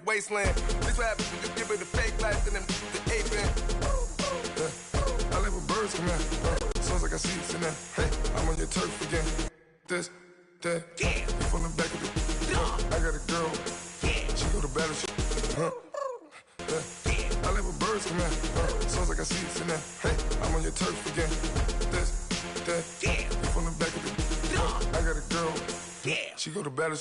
wasteland. This what happens when you give it a fake life and then the ape in. I live where birds come in. Sounds like I see seats in there. Hey, I'm on your turf again. This, that, yeah. From the back of the I got a girl. Yeah. She go to battle. I live where birds come in. Sounds like I see seats in there. Hey, I'm on your turf again. This, that, yeah. From the back of the I got a girl. Yeah. She go to battle.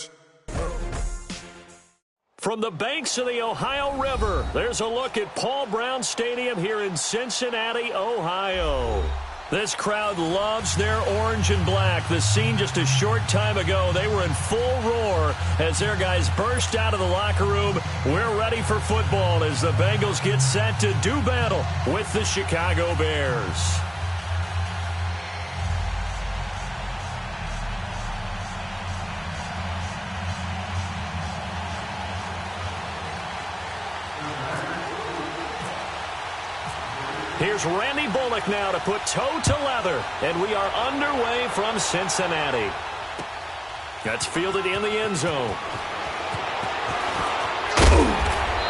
From the banks of the Ohio River, there's a look at Paul Brown Stadium here in Cincinnati, Ohio. This crowd loves their orange and black. The scene just a short time ago, they were in full roar as their guys burst out of the locker room. We're ready for football as the Bengals get set to do battle with the Chicago Bears. Here's Randy Bullock now to put toe to leather, and we are underway from Cincinnati. That's fielded in the end zone.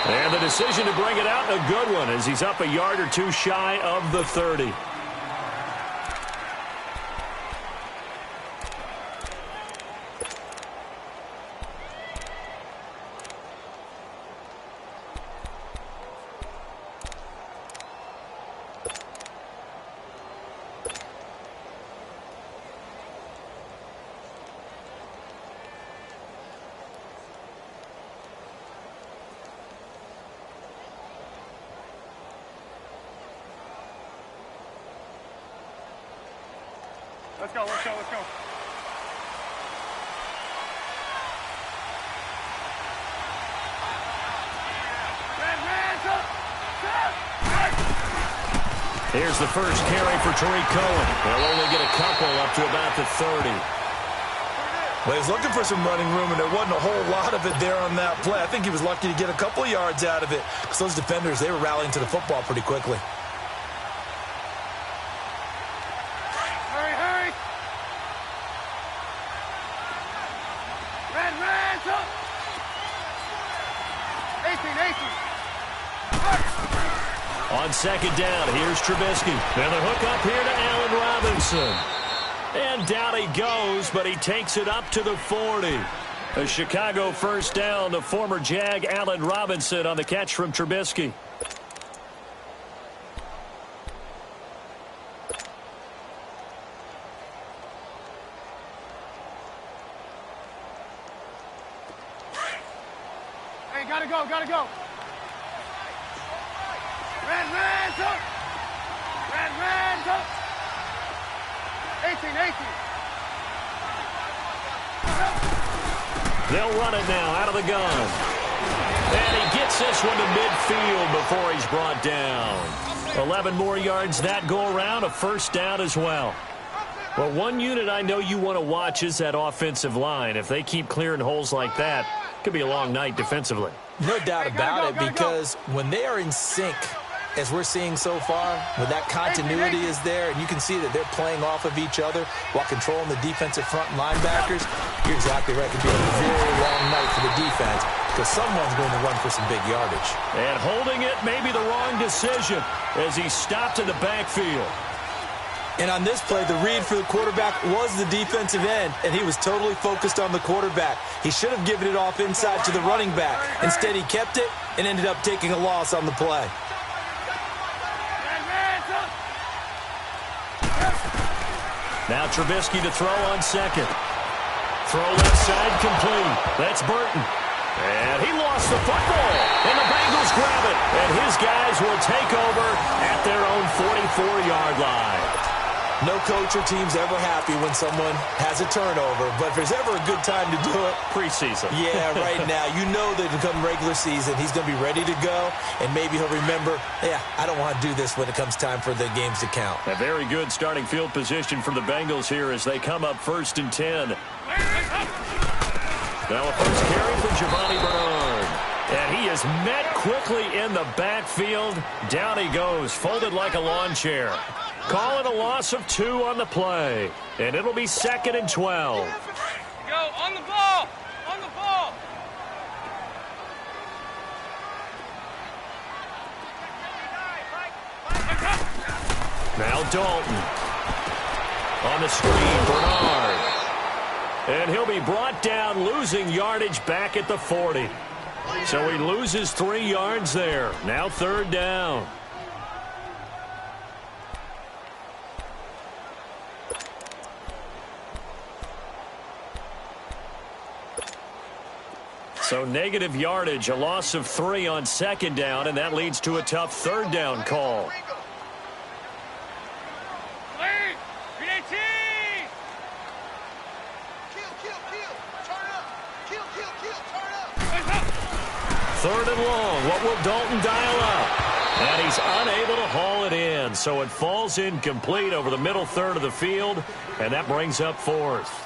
And the decision to bring it out, a good one, as he's up a yard or two shy of the 30. Let's go, let's go, let's go. Here's the first carry for Tariq Cohen. They'll only get a couple up to about the 30. Well, he was looking for some running room, and there wasn't a whole lot of it there on that play. I think he was lucky to get a couple of yards out of it because those defenders, they were rallying to the football pretty quickly. On second down, here's Trubisky. And the hook up here to Allen Robinson. And down he goes, but he takes it up to the 40. A Chicago first down to former Jag Allen Robinson on the catch from Trubisky. Hey, gotta go, gotta go. Red, 18. They'll run it now out of the gun. And he gets this one to midfield before he's brought down. 11 more yards that go around, a first down as well. Well, one unit I know you want to watch is that offensive line. If they keep clearing holes like that, it could be a long night defensively. No doubt about it, because when they are in sync, as we're seeing so far, when that continuity is there, and you can see that they're playing off of each other while controlling the defensive front linebackers, you're exactly right. It could be a very long night for the defense because someone's going to run for some big yardage. And holding it may be the wrong decision as he stopped in the backfield. And on this play, the read for the quarterback was the defensive end, and he was totally focused on the quarterback. He should have given it off inside to the running back. Instead, he kept it and ended up taking a loss on the play. Now Trubisky to throw on second. Throw left side complete. That's Burton. And he lost the football. And the Bengals grab it. And his guys will take over at their own 44-yard line. No coach or team's ever happy when someone has a turnover, but if there's ever a good time to do it, preseason. Yeah, right now. You know that come regular season, he's going to be ready to go, and maybe he'll remember, yeah, I don't want to do this when it comes time for the games to count. A very good starting field position for the Bengals here as they come up 1st and 10. Now a first carry for Giovanni Bernard. And he is met quickly in the backfield. Down he goes, folded like a lawn chair. Call it a loss of 2 on the play. And it'll be 2nd and 12. Go, on the ball! On the ball! Now Dalton. On the screen, Bernard. And he'll be brought down, losing yardage back at the 40. So he loses 3 yards there. Now 3rd down. So negative yardage, a loss of 3 on 2nd down, and that leads to a tough 3rd down call. Third and long. What will Dalton dial up? And he's unable to haul it in. So it falls incomplete over the middle third of the field, and that brings up 4th.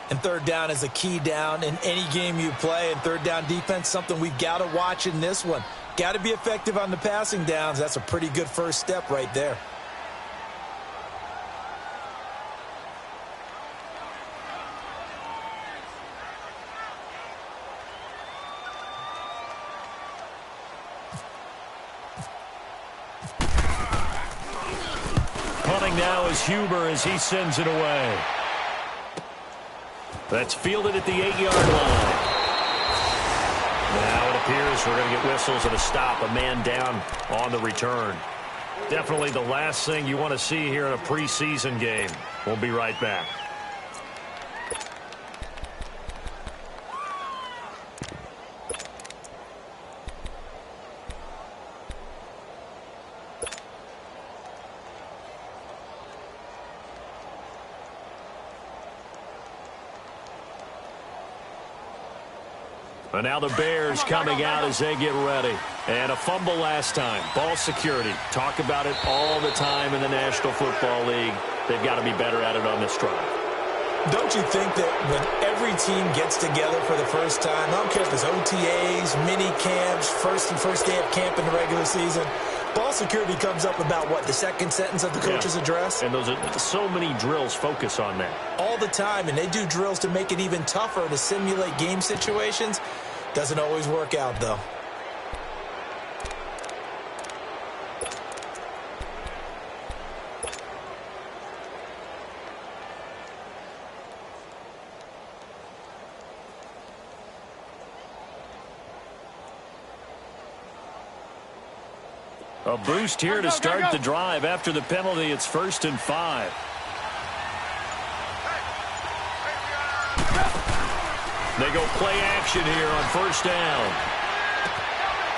And 3rd down is a key down in any game you play. And 3rd down defense, something we've got to watch in this one. Got to be effective on the passing downs. That's a pretty good first step right there. Punting now is Huber as he sends it away. That's fielded at the 8-yard line. Now it appears we're going to get whistles and a stop. A man down on the return. Definitely the last thing you want to see here in a preseason game. We'll be right back. And now the Bears coming out as they get ready. And a fumble last time. Ball security. Talk about it all the time in the National Football League. They've got to be better at it on this drive. Don't you think that when every team gets together for the first time, I don't care if it's OTAs, mini camps, first day of camp in the regular season, ball security comes up about, what, the second sentence of the coach's address? And those are so many drills focus on that. All the time, and they do drills to make it even tougher to simulate game situations. Doesn't always work out, though. A boost here to start the drive. After the penalty, it's 1st and 5. They go play action here on 1st down.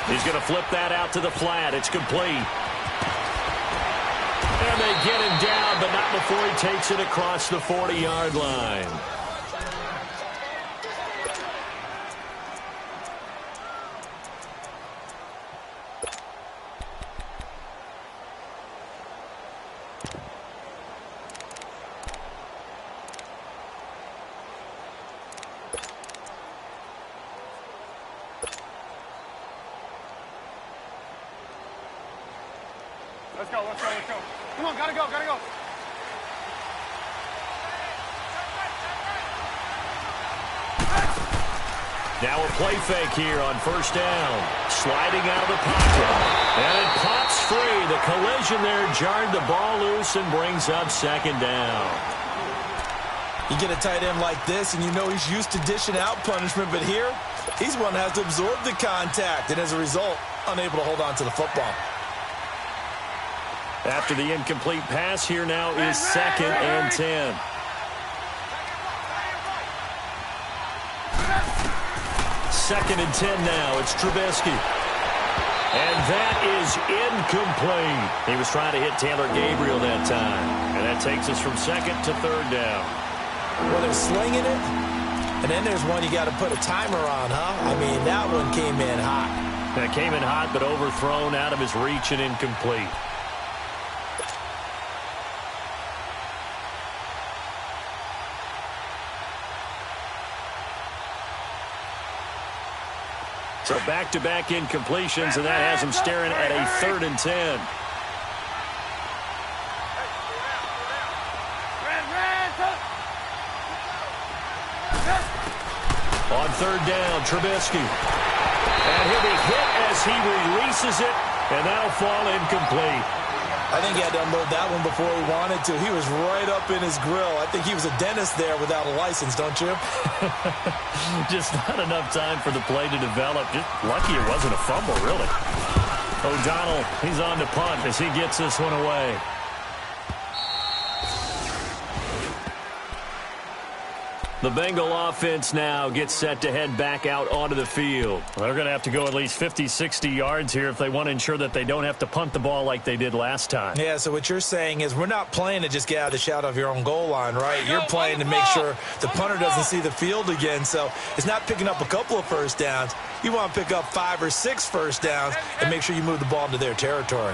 He's going to flip that out to the flat. It's complete. And they get him down, but not before he takes it across the 40-yard line. Let's go. Come on, gotta go. Now a play fake here on 1st down. Sliding out of the pocket. And it pops free. The collision there jarred the ball loose and brings up 2nd down. You get a tight end like this, and you know he's used to dishing out punishment, but here, he's one that has to absorb the contact, and as a result, unable to hold on to the football. After the incomplete pass, here now is 2nd and 10. Second and 10 now. It's Trubisky. And that is incomplete. He was trying to hit Taylor Gabriel that time. And that takes us from 2nd to 3rd down. Well, they're slinging it. And then there's one you got to put a timer on, huh? I mean, that one came in hot. That came in hot, but overthrown out of his reach and incomplete. So back-to-back incompletions, and that has him staring at a 3rd and 10. On 3rd down, Trubisky. And he'll be hit as he releases it, and that'll fall incomplete. I think he had to unload that one before he wanted to. He was right up in his grill. I think he was a dentist there without a license, don't you? Just not enough time for the play to develop. Just lucky it wasn't a fumble, really. O'Donnell, he's on to punt as he gets this one away. The Bengal offense now gets set to head back out onto the field. They're going to have to go at least 50, 60 yards here if they want to ensure that they don't have to punt the ball like they did last time. Yeah, so what you're saying is we're not playing to just get out of the shadow of your own goal line, right? You're playing to make sure the punter doesn't see the field again. So it's not picking up a couple of first downs. You want to pick up 5 or 6 first downs and make sure you move the ball into their territory.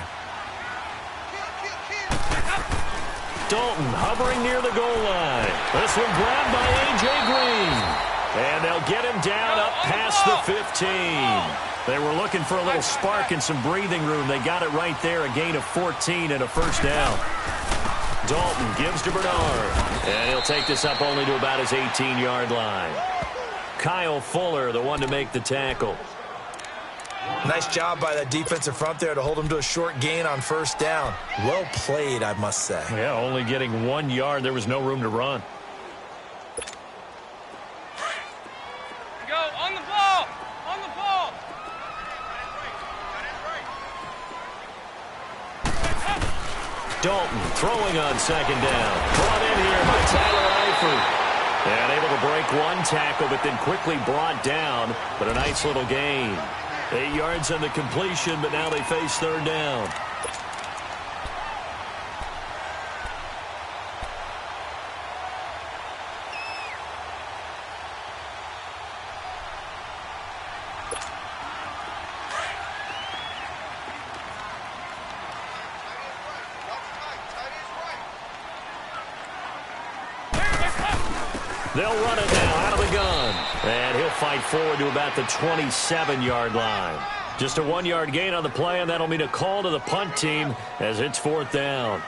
Dalton hovering near the goal line. This one grabbed by A.J. Green. And they'll get him down up past the 15. They were looking for a little spark and some breathing room. They got it right there, a gain of 14 and a first down. Dalton gives to Bernard. And he'll take this up only to about his 18-yard line. Kyle Fuller, the one to make the tackle. Nice job by that defensive front there to hold him to a short gain on first down. Well played, I must say. Yeah, only getting 1 yard. There was no room to run. Go, on the ball! On the ball! Dalton throwing on second down. Brought in here by Tyler Eifert. And able to break one tackle, but then quickly brought down. But a nice little gain. 8 yards on the completion, but now they face third down. They'll run it now out of the gun. And he'll fight forward to about the 27-yard line. Just a 1-yard gain on the play, and that'll mean a call to the punt team as it's fourth down.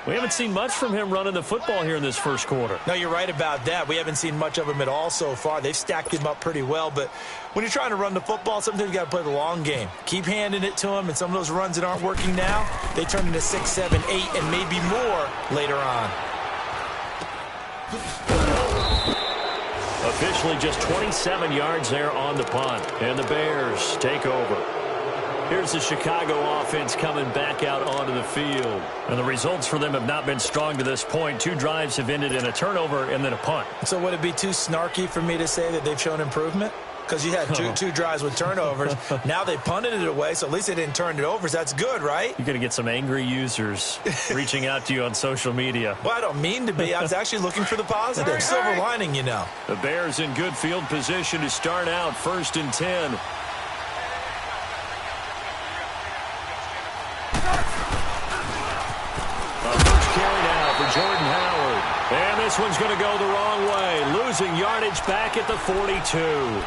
We haven't seen much from him running the football here in this first quarter. No, you're right about that. We haven't seen much of him at all so far. They've stacked him up pretty well, but when you're trying to run the football, sometimes you got to play the long game. Keep handing it to him, and some of those runs that aren't working now, they turn into 6, 7, 8, and maybe more later on. Officially just 27 yards there on the punt. And the Bears take over. Here's the Chicago offense coming back out onto the field. And the results for them have not been strong to this point. 2 drives have ended in a turnover and then a punt. So would it be too snarky for me to say that they've shown improvement? Because you had two drives with turnovers. Now they punted it away, so at least they didn't turn it over. So that's good, right? You're going to get some angry users reaching out to you on social media. Well, I don't mean to be. I was actually looking for the positive. Silver lining, you know. The Bears in good field position to start out 1st and 10. First carry now for Jordan Howard. And this one's going to go the wrong way. Losing yardage back at the 42.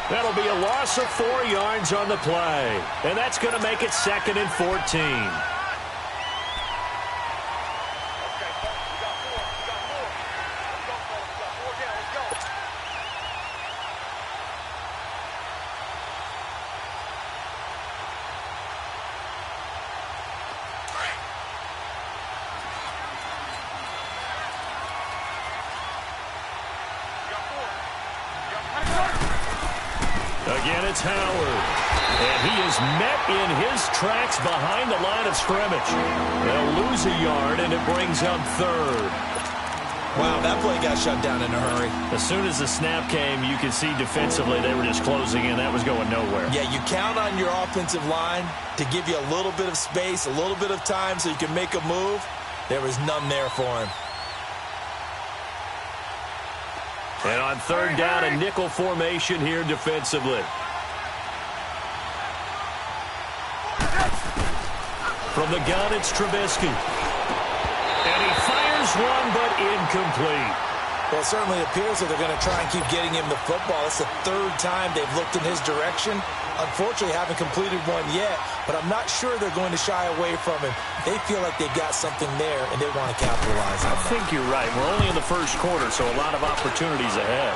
That'll be a loss of 4 yards on the play. And that's going to make it 2nd and 14. Again, it's Howard. And he is met in his tracks behind the line of scrimmage. They'll lose a yard, and it brings up 3rd. Wow, that play got shut down in a hurry. As soon as the snap came, you could see defensively they were just closing in. That was going nowhere. Yeah, you count on your offensive line to give you a little bit of space, a little bit of time so you can make a move. There was none there for him. And on 3rd down, a nickel formation here defensively. From the gun, it's Trubisky. And he fires one, but incomplete. Well, it certainly appears that they're going to try and keep getting him the football. It's the 3rd time they've looked in his direction. Unfortunately, haven't completed one yet, but I'm not sure they're going to shy away from him. They feel like they've got something there, and they want to capitalize on it. I think you're right. We're only in the first quarter, so a lot of opportunities ahead.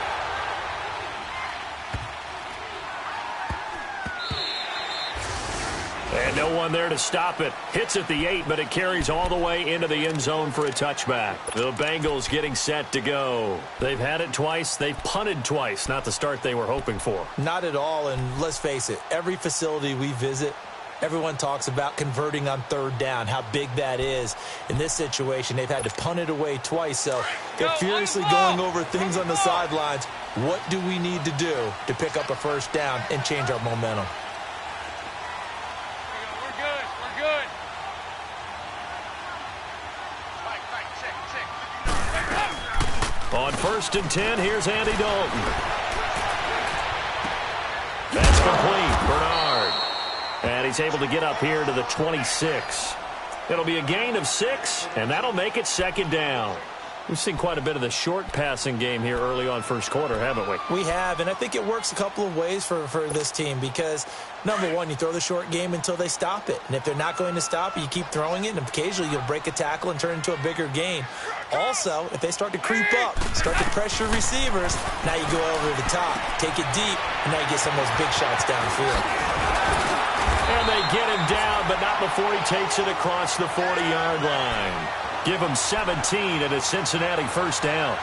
And no one there to stop it. Hits at the 8, but it carries all the way into the end zone for a touchback. The Bengals getting set to go. They've had it twice. They've punted twice. Not the start they were hoping for. Not at all, and let's face it, every facility we visit, everyone talks about converting on third down, how big that is. In this situation, they've had to punt it away twice, so they're furiously going over things on the sidelines. What do we need to do to pick up a first down and change our momentum? On 1st and 10, here's Andy Dalton. That's complete. Bernard. And he's able to get up here to the 26. It'll be a gain of 6, and that'll make it 2nd down. We've seen quite a bit of the short passing game here early on first quarter, haven't we? We have, and I think it works a couple of ways for this team because, number one, you throw the short game until they stop it. And if they're not going to stop it, you keep throwing it, and occasionally you'll break a tackle and turn it into a bigger gain. Also, if they start to creep up, start to pressure receivers, now you go over the top, take it deep, and now you get some of those big shots downfield. And they get him down, but not before he takes it across the 40-yard line. Give him 17 and a Cincinnati first down.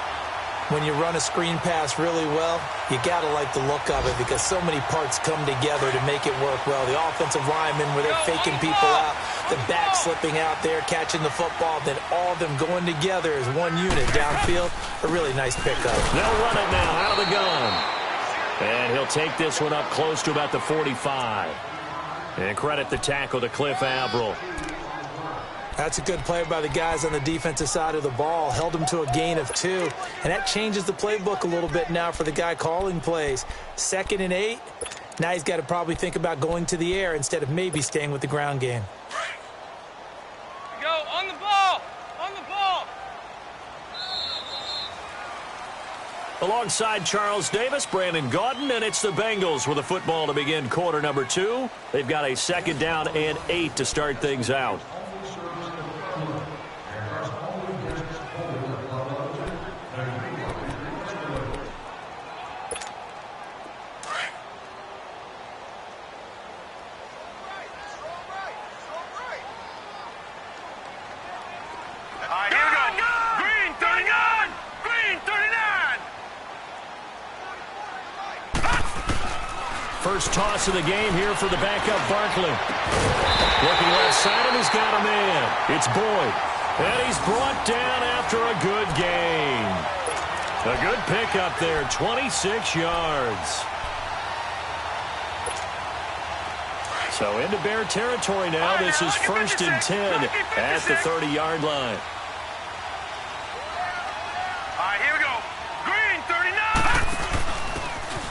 When you run a screen pass really well, you got to like the look of it because so many parts come together to make it work well. The offensive linemen where they're faking people out, the back slipping out there, catching the football, then all of them going together as one unit downfield. A really nice pickup. They'll run it now out of the gun. And he'll take this one up close to about the 45. And credit the tackle to Cliff Averill. That's a good play by the guys on the defensive side of the ball. Held them to a gain of 2. And that changes the playbook a little bit now for the guy calling plays. 2nd and 8. Now he's got to probably think about going to the air instead of maybe staying with the ground game. Go on the ball. On the ball. Alongside Charles Davis, Brandon Gaudin, and it's the Bengals with a football to begin quarter number 2. They've got a 2nd down and 8 to start things out. First toss of the game here for the backup Barkley. Looking left side, and he's got a man. It's Boyd. And he's brought down after a good gain. A good pickup there, 26 yards. So into Bear territory now. This is 1st and 10 at the 30-yard line.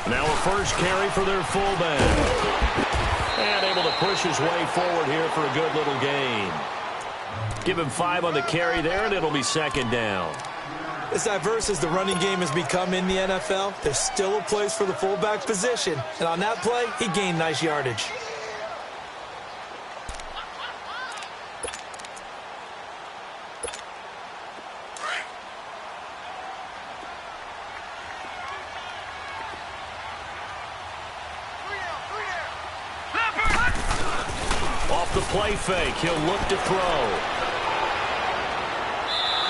Now a first carry for their fullback. And able to push his way forward here for a good little gain. Give him 5 on the carry there, and it'll be 2nd down. As diverse as the running game has become in the NFL, there's still a place for the fullback position. And on that play, he gained nice yardage. The play fake. He'll look to throw.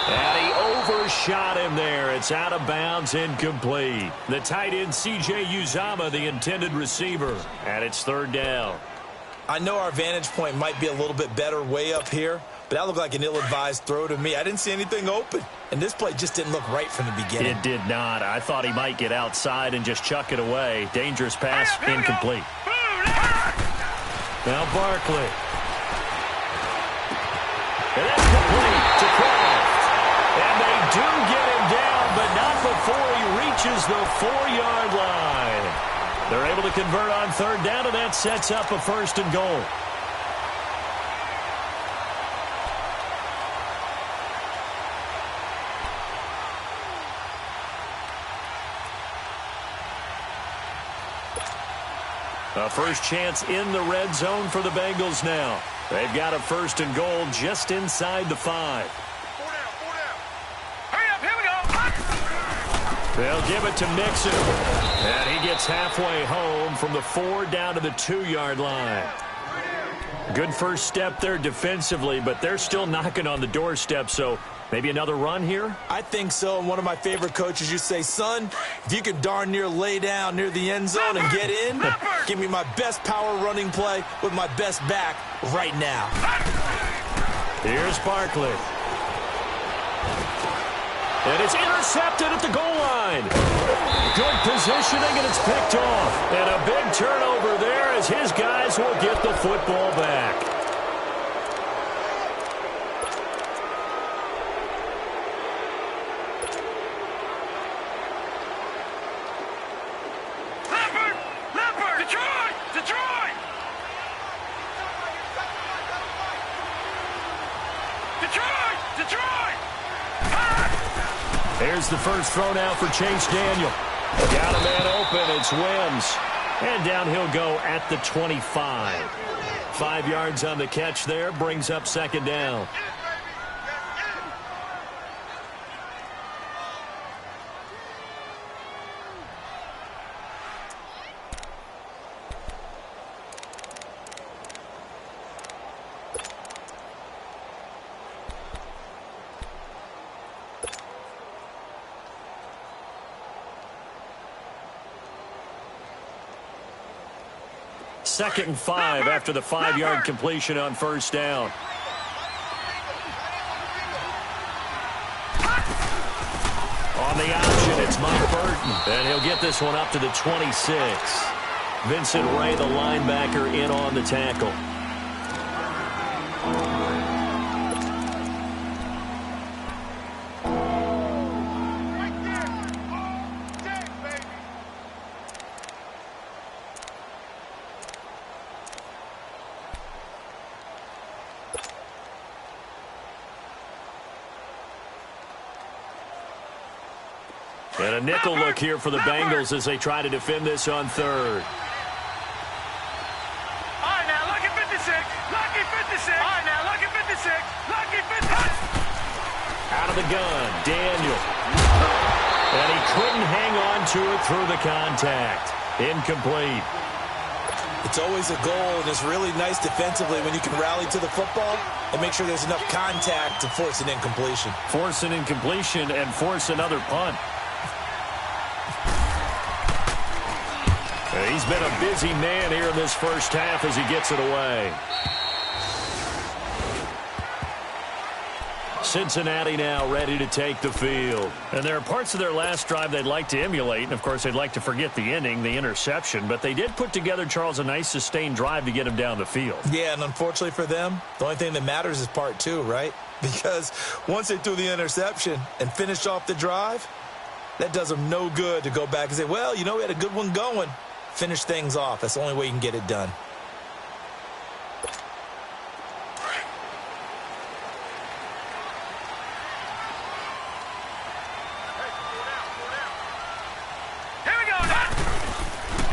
And he overshot him there. It's out of bounds, incomplete. The tight end, C.J. Uzomah, the intended receiver. And it's 3rd down. I know our vantage point might be a little bit better way up here, but that looked like an ill-advised throw to me. I didn't see anything open, and this play just didn't look right from the beginning. It did not. I thought he might get outside and just chuck it away. Dangerous pass, incomplete. Now Barkley. And that's complete to Kraft. And they do get him down, but not before he reaches the 4-yard line. They're able to convert on 3rd down, and that sets up a 1st and goal. A first chance in the red zone for the Bengals now. They've got a 1st and goal just inside the 5. 4 down, 4 down. Hurry up, here we go. They'll give it to Mixon. And he gets halfway home from the 4 down to the 2-yard line. Good first step there defensively, but they're still knocking on the doorstep, so maybe another run here? I think so. And one of my favorite coaches, you say, son, if you could darn near lay down near the end zone and get in, give me my best power running play with my best back right now. Here's Barkley. And it's intercepted at the goal line. Good positioning, and it's picked off. And a big turnover there as his guys will get the football back. Here's the first throw now for Chase Daniel. Got a man open. It's Wims. And down he'll go at the 25. 5 yards on the catch there. Brings up second down. Second and 5 after the 5-yard completion on first down. On the option, it's Mike Burton. And he'll get this one up to the 26. Vincent Ray, the linebacker, in on the tackle. And a nickel look here for the Bengals as they try to defend this on third. All right, now, lucky 56. Lucky 56. All right, now, lucky 56. Lucky 56. Out of the gun, Daniel. And he couldn't hang on to it through the contact. Incomplete. It's always a goal, and it's really nice defensively when you can rally to the football and make sure there's enough contact to force an incompletion. Force an incompletion and force another punt. He's been a busy man here in this first half as he gets it away. Cincinnati now ready to take the field. And there are parts of their last drive they'd like to emulate. And, of course, they'd like to forget the ending, the interception. But they did put together, Charles, a nice sustained drive to get him down the field. Yeah, and unfortunately for them, the only thing that matters is part 2, right? Because once they threw the interception and finished off the drive, that does them no good to go back and say, well, you know, we had a good one going. Finish things off. That's the only way you can get it done.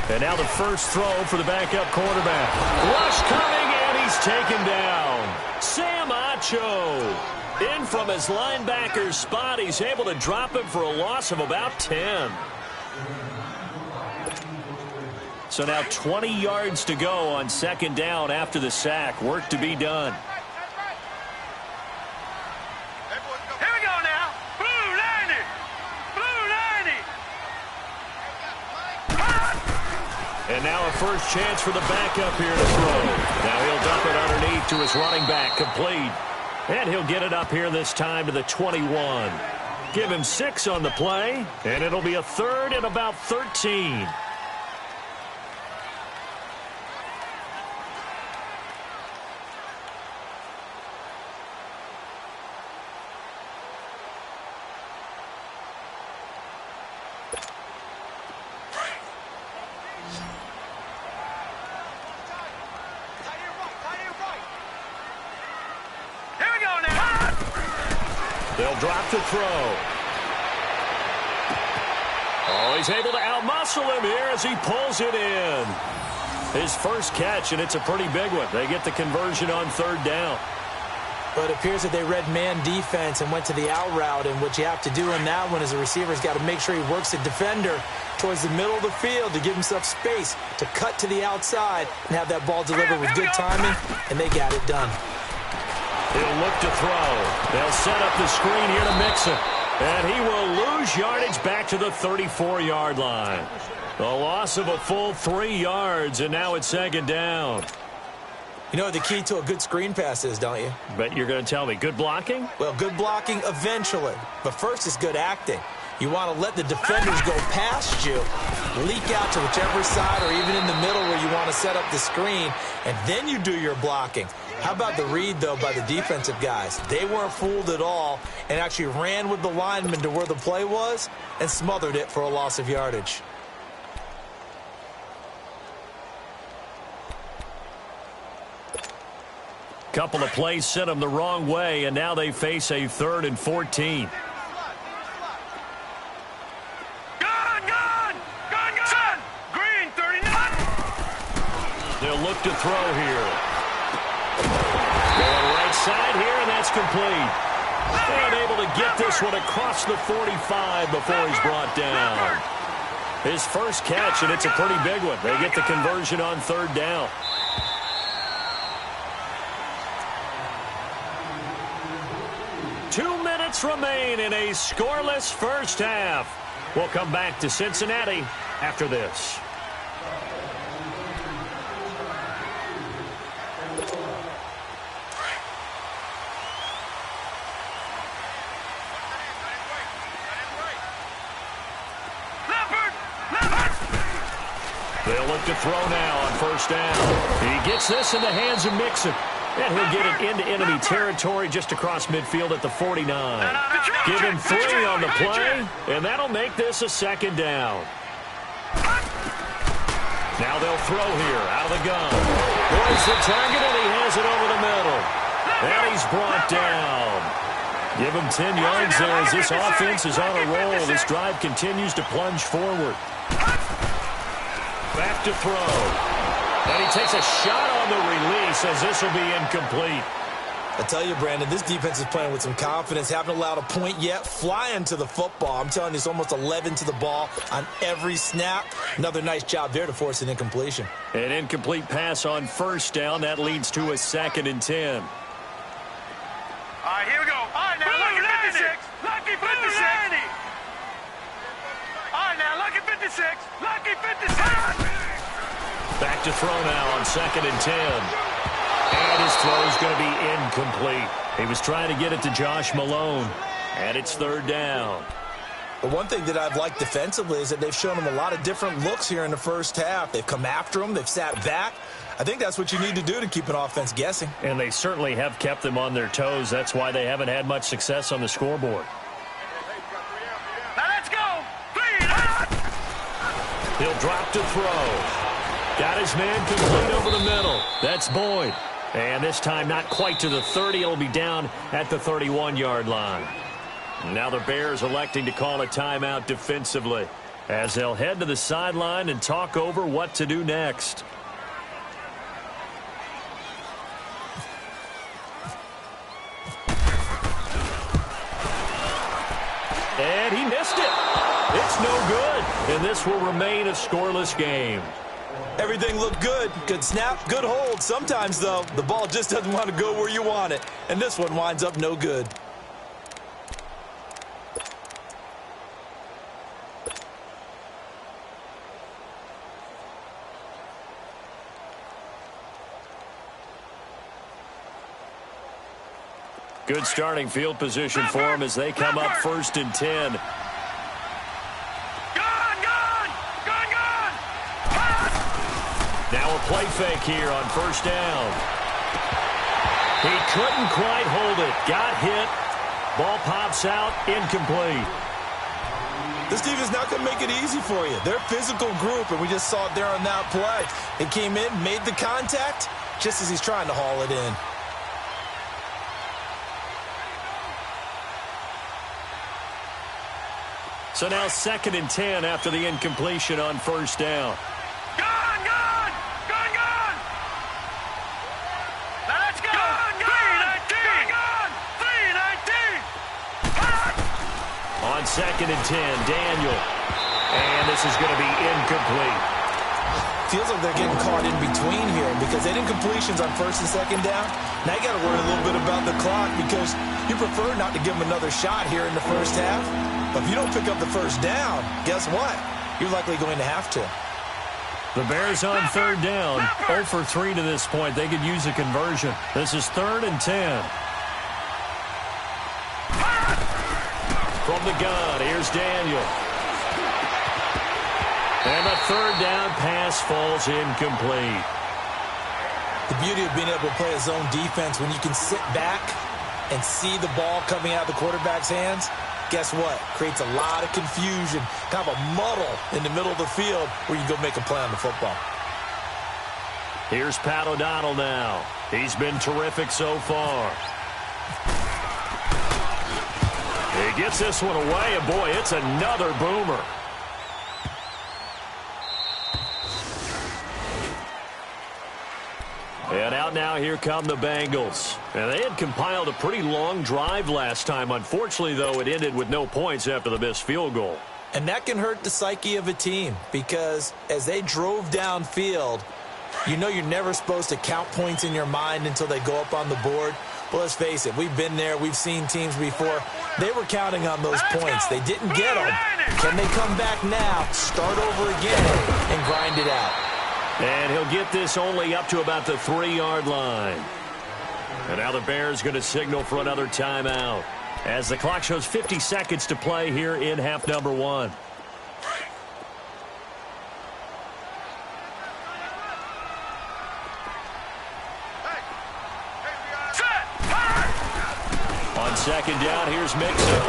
And now the first throw for the backup quarterback. Rush coming, and he's taken down. Sam Acho in from his linebacker's spot. He's able to drop him for a loss of about 10. So now 20 yards to go on second down after the sack. Work to be done. Here we go now. Blue 90. Blue 90. And now a first chance for the backup here to throw. Now he'll dump it underneath to his running back. Complete. And he'll get it up here this time to the 21. Give him 6 on the play, and it'll be a third and about 13. They'll drop the throw. Oh, he's able to outmuscle him here as he pulls it in. His first catch, and it's a pretty big one. They get the conversion on third down. But it appears that they read man defense and went to the out route, and what you have to do in that one is the receiver's got to make sure he works the defender towards the middle of the field to give himself space to cut to the outside and have that ball delivered with good timing, and they got it done. He'll look to throw. They'll set up the screen here to Mixon, and he will lose yardage back to the 34-yard line. A loss of a full 3 yards, and now it's second down. You know what the key to a good screen pass is, don't you? But you're going to tell me, good blocking? Well, good blocking eventually. But first is good acting. You want to let the defenders go past you, leak out to whichever side or even in the middle where you want to set up the screen, and then you do your blocking. How about the read, though, by the defensive guys? They weren't fooled at all and actually ran with the lineman to where the play was and smothered it for a loss of yardage. Couple of plays sent them the wrong way, and now they face a 3rd and 14. Son! Green, 39! They'll look to throw here. Going right side here, and that's complete. And able to get this one across the 45 before he's brought down. His first catch, and it's a pretty big one. They get the conversion on 3rd down. Remain in a scoreless first half. We'll come back to Cincinnati after this. They'll look to throw now on 1st down. He gets this in the hands of Mixon. And he'll get it into enemy territory just across midfield at the 49. Give him 3 on the play, and that'll make this a 2nd down. Now they'll throw here out of the gun. There's the target, and he has it over the middle. And he's brought down. Give him 10 yards there as this offense is on a roll. This drive continues to plunge forward. Back to throw. And he takes a shot on the release as this will be incomplete. I tell you, Brandon, this defense is playing with some confidence. Haven't allowed a point yet. Flying to the football. I'm telling you, it's almost 11 to the ball on every snap. Another nice job there to force an incompletion. An incomplete pass on 1st down. That leads to a 2nd and 10. All right, here we go. All right, now, lucky 56. Lucky 56. All right, now, lucky 56. Lucky 56. Back to throw now on 2nd and 10. And his throw is going to be incomplete. He was trying to get it to Josh Malone. And it's 3rd down. The one thing that I've liked defensively is that they've shown him a lot of different looks here in the first half. They've come after him. They've sat back. I think that's what you need to do to keep an offense guessing. And they certainly have kept them on their toes. That's why they haven't had much success on the scoreboard. Now let's go. 3. He'll drop to throw. Got his man complete over the middle. That's Boyd. And this time not quite to the 30. It'll be down at the 31-yard line. Now the Bears electing to call a timeout defensively as they'll head to the sideline and talk over what to do next. And he missed it. It's no good. And this will remain a scoreless game. Everything looked good. Good snap, good hold. Sometimes, though, the ball just doesn't want to go where you want it. And this one winds up no good. Good starting field position for them as they come up 1st and 10. Now a play fake here on 1st down. He couldn't quite hold it. Got hit. Ball pops out. Incomplete. This team is not going to make it easy for you. They're a physical group, and we just saw it there on that play. He came in, made the contact, just as he's trying to haul it in. So now 2nd and 10 after the incompletion on 1st down. Now let's go. 3, 19. 2nd and 10. Daniel. And this is going to be incomplete. Feels like they're getting caught in between here because they didn't completions on 1st and 2nd down. Now you got to worry a little bit about the clock because you prefer not to give them another shot here in the first half. But if you don't pick up the first down, guess what? You're likely going to have to. The Bears on 3rd down, 0 for 3 to this point. They could use a conversion. This is 3rd and 10. From the gun, here's Daniel. And the 3rd down pass falls incomplete. The beauty of being able to play a zone defense when you can sit back and see the ball coming out of the quarterback's hands, guess what? Creates a lot of confusion, kind of a muddle in the middle of the field where you can go make a play on the football. Here's Pat O'Donnell now. He's been terrific so far. He gets this one away, and boy, it's another boomer. And out now, here come the Bengals. And they had compiled a pretty long drive last time. Unfortunately, though, it ended with no points after the missed field goal. And that can hurt the psyche of a team because as they drove downfield, you know you're never supposed to count points in your mind until they go up on the board. But let's face it, we've been there. We've seen teams before. They were counting on those points. They didn't get them. Can they come back now, start over again, and grind it out? And he'll get this only up to about the 3-yard line. And now the Bears going to signal for another timeout as the clock shows 50 seconds to play here in half number 1. On 2nd down, here's Mixon.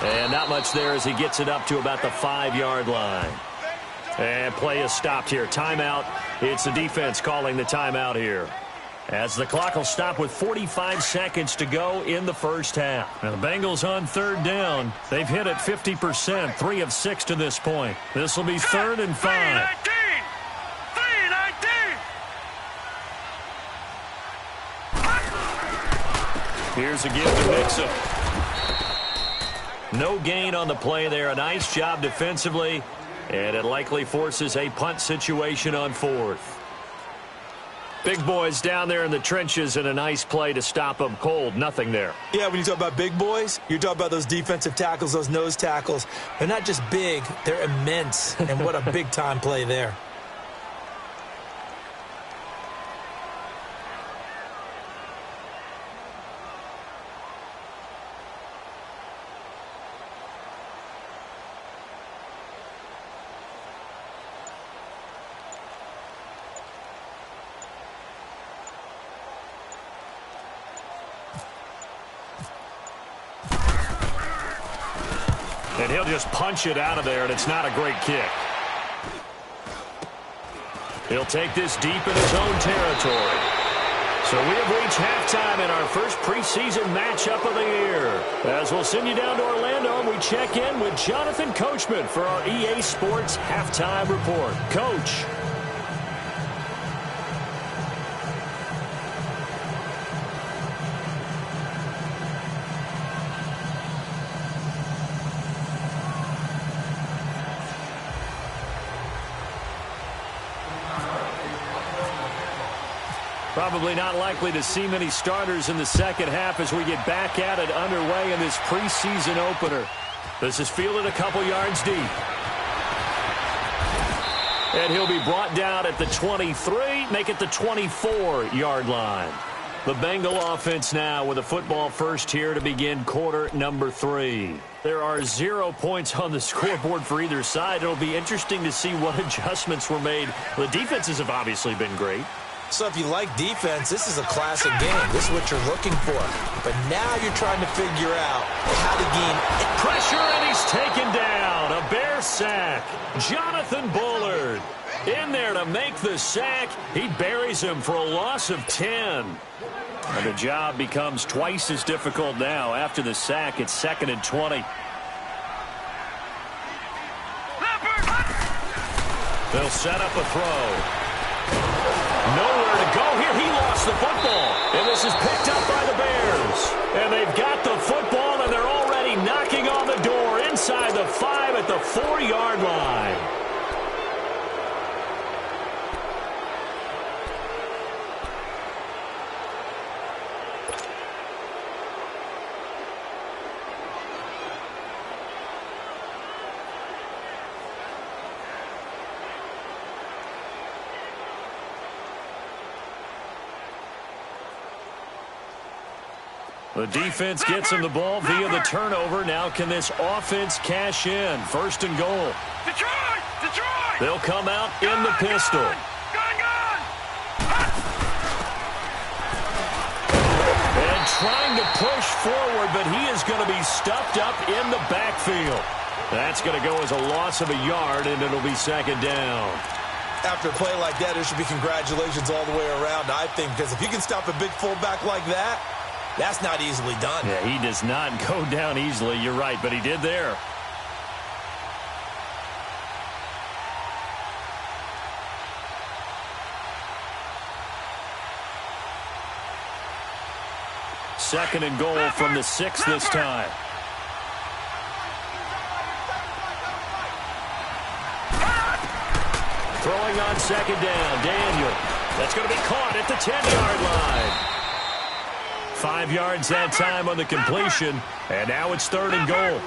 And not much there as he gets it up to about the 5-yard line. And play is stopped here. Timeout. It's the defense calling the timeout here. As the clock will stop with 45 seconds to go in the first half. Now the Bengals on 3rd down. They've hit it 50%, 3 of 6 to this point. This will be 3rd and 5. 3-19. Here's a give to Mixon. No gain on the play there. A nice job defensively. And it likely forces a punt situation on 4th. Big boys down there in the trenches and a nice play to stop them cold. Nothing there. Yeah, when you talk about big boys, you're talking about those defensive tackles, those nose tackles. They're not just big, they're immense. And what a big-time play there. And he'll just punch it out of there, and it's not a great kick. He'll take this deep in his own territory. So we have reached halftime in our first preseason matchup of the year. As we'll send you down to Orlando, and we check in with Jonathan Coachman for our EA Sports Halftime Report. Coach. Probably not likely to see many starters in the second half as we get back at it underway in this preseason opener. This is fielded a couple yards deep. And he'll be brought down at the 23, make it the 24-yard line. The Bengal offense now with a football first here to begin quarter number 3. There are 0 points on the scoreboard for either side. It'll be interesting to see what adjustments were made. The defenses have obviously been great. So if you like defense, this is a classic game. This is what you're looking for. But now you're trying to figure out how to gain pressure, and he's taken down. A Bear sack. Jonathan Bullard in there to make the sack. He buries him for a loss of 10. And the job becomes twice as difficult now. After the sack, it's 2nd and 20. They'll set up a throw. Nowhere to go here. He lost the football. And this is picked up by the Bears. And they've got the football, and they're already knocking on the door inside 5 at the 4-yard line. The defense gets him the ball via the turnover. Now can this offense cash in? 1st and goal. Detroit! Detroit! They'll come out in the pistol. Gun! And trying to push forward, but he is going to be stuffed up in the backfield. That's going to go as a loss of a yard, and it'll be 2nd down. After a play like that, there should be congratulations all the way around, I think, because if you can stop a big fullback like that, that's not easily done. Yeah, he does not go down easily. You're right, but he did there. Second and goal from the 6 this time. Throwing on 2nd down, Daniel. That's going to be caught at the 10-yard line. 5 yards that time on the completion, and now it's 3rd and goal.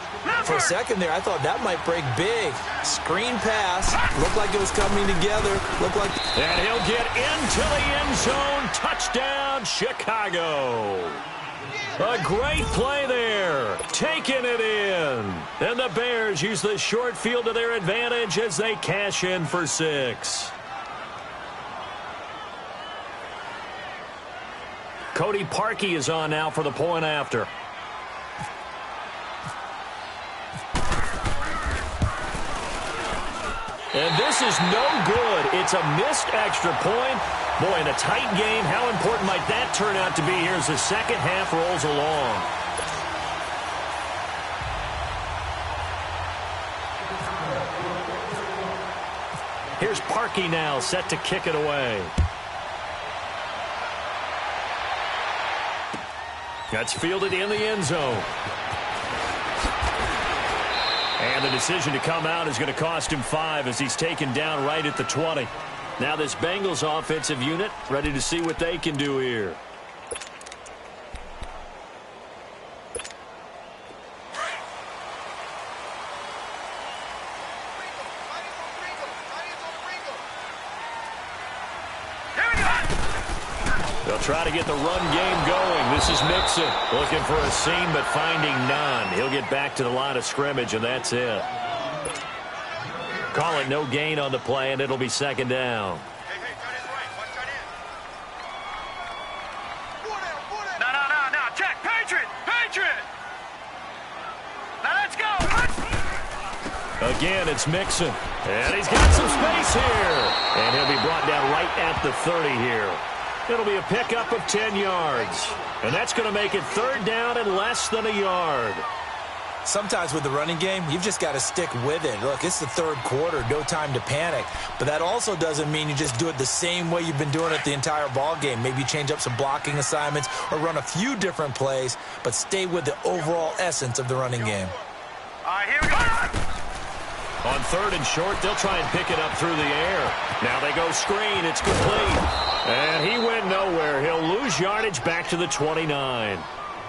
For a second there, I thought that might break big. Screen pass, looked like it was coming together. And he'll get into the end zone. Touchdown, Chicago. A great play there, taking it in. And the Bears use the short field to their advantage as they cash in for 6. Cody Parkey is on now for the point after. And this is no good. It's a missed extra point. Boy, in a tight game, how important might that turn out to be here as the second half rolls along? Here's Parkey now, set to kick it away. That's fielded in the end zone. And the decision to come out is going to cost him 5 as he's taken down right at the 20. Now this Bengals offensive unit ready to see what they can do here. They'll try to get the run game going. This is Mixon looking for a seam but finding none. He'll get back to the line of scrimmage, and that's it. Call it no gain on the play, and it'll be 2nd down. Hey, tight end's right. Watch tight end. No. Check. Patriot. Now let's go. Again, it's Mixon. And he's got some space here. And he'll be brought down right at the 30 here. It'll be a pickup of 10 yards. And that's going to make it 3rd down and less than a yard. Sometimes with the running game, you've just got to stick with it. Look, it's the 3rd quarter, no time to panic. But that also doesn't mean you just do it the same way you've been doing it the entire ball game. Maybe change up some blocking assignments or run a few different plays, but stay with the overall essence of the running game. All right, here we go. On 3rd and short, they'll try and pick it up through the air. Now they go screen. It's complete. And he went nowhere. He'll lose yardage back to the 29.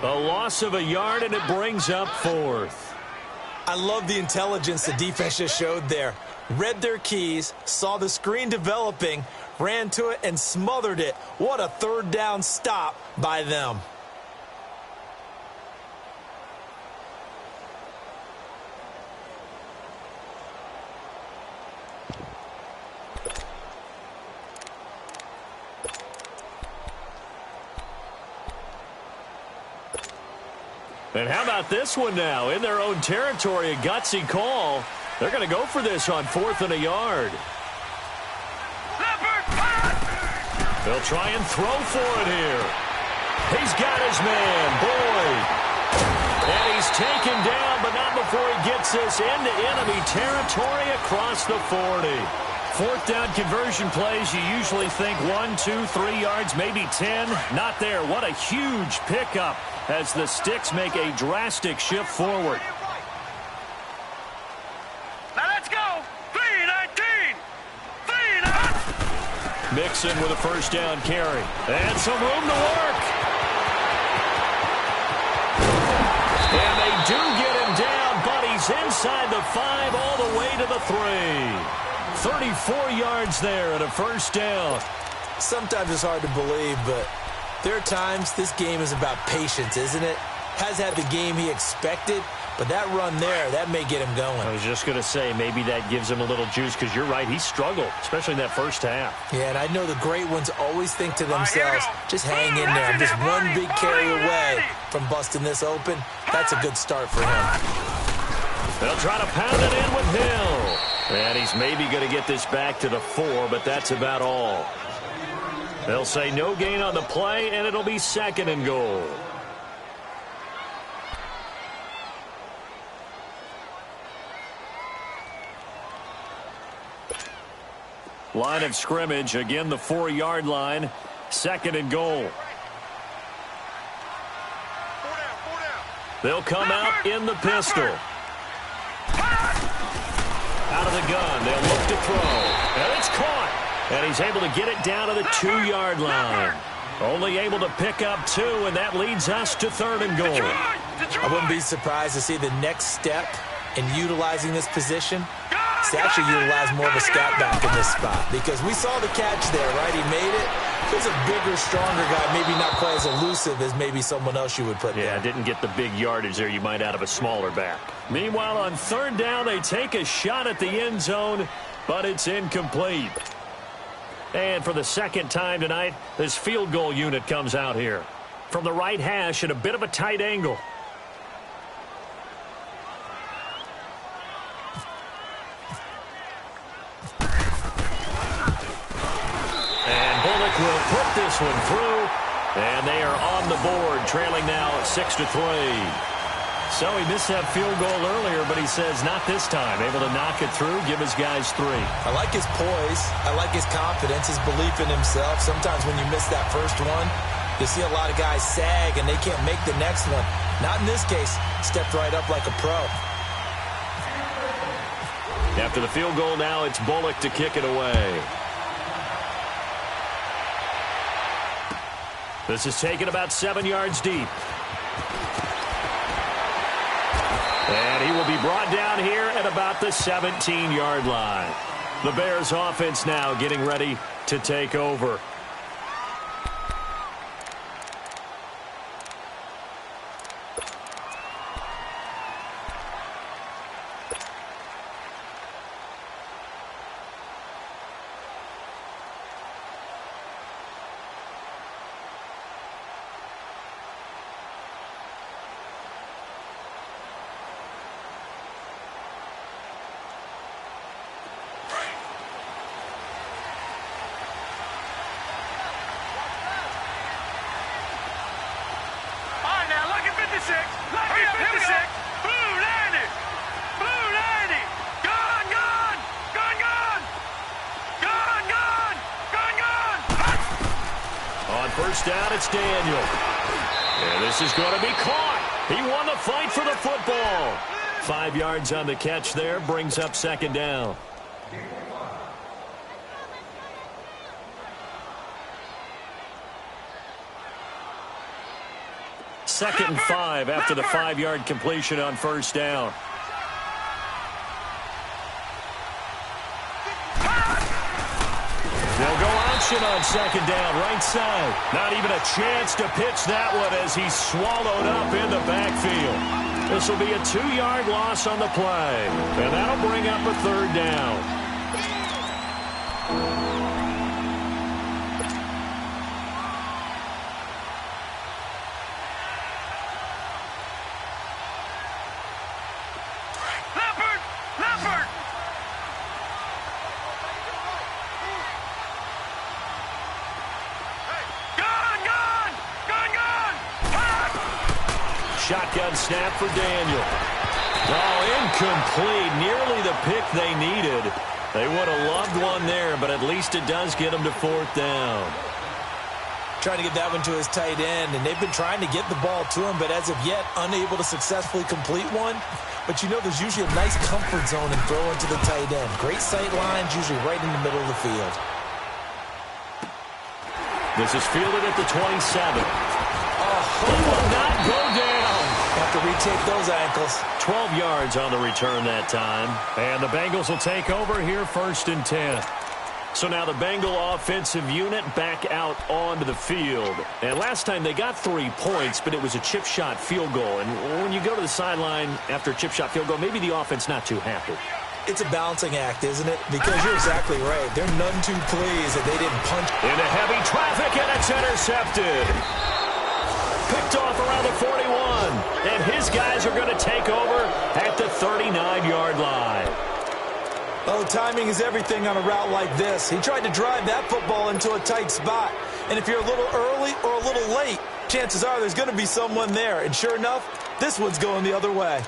A loss of a yard, and it brings up 4th. I love the intelligence the defense just showed there. Read their keys, saw the screen developing, ran to it, and smothered it. What a 3rd down stop by them. And how about this one now? In their own territory, a gutsy call. They're going to go for this on 4th and a yard. They'll try and throw for it here. He's got his man, Boyd. And he's taken down, but not before he gets this into enemy territory across the 40. 4th down conversion plays, you usually think 1, 2, 3 yards, maybe 10. Not there. What a huge pickup as the Sticks make a drastic shift forward. Mixon with a first down carry. And some room to work. And they do get him down, but he's inside the 5 all the way to the 3. 34 yards there and a first down. Sometimes it's hard to believe, but there are times this game is about patience, isn't it? Has had the game he expected, but that run there, that may get him going. I was just going to say, maybe that gives him a little juice, because you're right, he struggled, especially in that first half. Yeah, and I know the great ones always think to themselves, just hang in there. I'm just one big carry away from busting this open. That's a good start for him. They'll try to pound it in with Hill. And he's maybe going to get this back to the 4, but that's about all. They'll say no gain on the play, and it'll be 2nd and goal. Line of scrimmage, again the 4-yard line, 2nd and goal. They'll come out in the pistol. Out of the gun, they'll look to throw. And it's caught. And he's able to get it down to the 2-yard line. Only able to pick up 2, and that leads us to 3rd and goal. I wouldn't be surprised to see the next step in utilizing this position is to actually utilize more of a scat back in this spot, because we saw the catch there, right? He made it. He's a bigger, stronger guy, maybe not quite as elusive as maybe someone else you would put there. Yeah, didn't get the big yardage there you might out of a smaller back. Meanwhile, on 3rd down, they take a shot at the end zone, but it's incomplete. And for the 2nd time tonight, this field goal unit comes out here. From the right hash at a bit of a tight angle. And Bullock will put this one through. And they are on the board, trailing now 6-3. So he missed that field goal earlier, but he says not this time. Able to knock it through, give his guys 3. I like his poise. I like his confidence, his belief in himself. Sometimes when you miss that first one, you see a lot of guys sag and they can't make the next one. Not in this case. Stepped right up like a pro. After the field goal now, it's Bullock to kick it away. This is taken about 7 yards deep. And he will be brought down here at about the 17-yard line. The Bears offense now getting ready to take over. First down, it's Daniel. And this is going to be caught. He won the fight for the football. 5 yards on the catch there, brings up 2nd down. Second and 5 after the 5-yard completion on first down. They'll go option on 2nd down, right side. Not even a chance to pitch that one as he's swallowed up in the backfield. This will be a 2-yard loss on the play, and that'll bring up a 3rd down. Shotgun snap for Daniel. Oh, incomplete. Nearly the pick they needed. They would have loved one there, but at least it does get them to 4th down. Trying to get that one to his tight end, and they've been trying to get the ball to him, but as of yet, unable to successfully complete one. But you know there's usually a nice comfort zone in throwing to the tight end. Great sight lines, usually right in the middle of the field. This is fielded at the 27. It will not go down. Have to retake those ankles. 12 yards on the return that time. And the Bengals will take over here 1st and 10. So now the Bengal offensive unit back out onto the field. And last time they got 3 points, but it was a chip shot field goal. And when you go to the sideline after a chip shot field goal, maybe the offense not too happy. It's a balancing act, isn't it? Because you're exactly right. They're none too pleased that they didn't punch. Into heavy traffic, and it's intercepted. Picked off around the 41. And his guys are going to take over at the 39-yard line. Oh, timing is everything on a route like this. He tried to drive that football into a tight spot. And if you're a little early or a little late, chances are there's going to be someone there. And sure enough, this one's going the other way.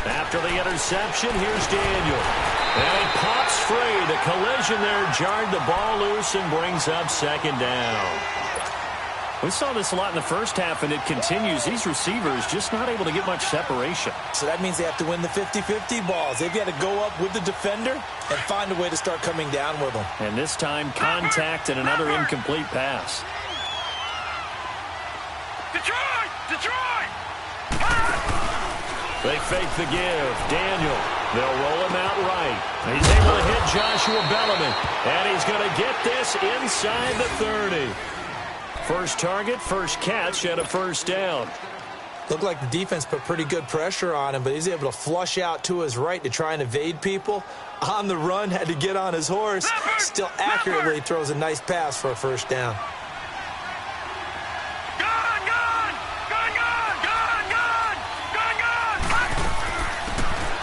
After the interception, here's Daniel. And he pops free. The collision there jarred the ball loose and brings up 2nd down. We saw this a lot in the first half, and it continues. These receivers just not able to get much separation. So that means they have to win the 50-50 balls. They've got to go up with the defender and find a way to start coming down with them. And this time, contact and another incomplete pass. Detroit! They fake the give. Daniel. They'll roll him out right. He's able to hit Joshua Bellamy. And he's going to get this inside the 30. First target, first catch, and a 1st down. Looked like the defense put pretty good pressure on him, but he's able to flush out to his right to try and evade people. On the run, had to get on his horse. Still accurately throws a nice pass for a 1st down.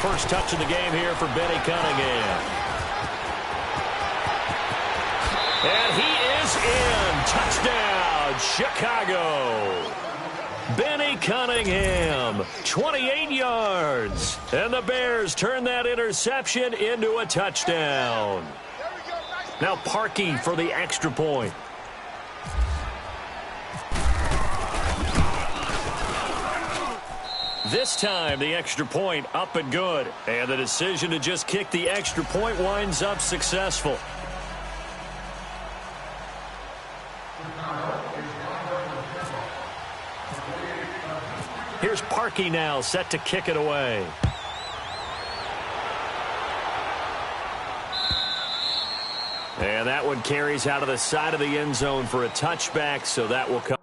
First touch of the game here for Benny Cunningham. And he is in. Touchdown, Chicago. Benny Cunningham, 28 yards. And the Bears turn that interception into a touchdown. Now Parkey for the extra point. This time, the extra point up and good. And the decision to just kick the extra point winds up successful. Here's Parkey now, set to kick it away. And that one carries out of the side of the end zone for a touchback, so that will come.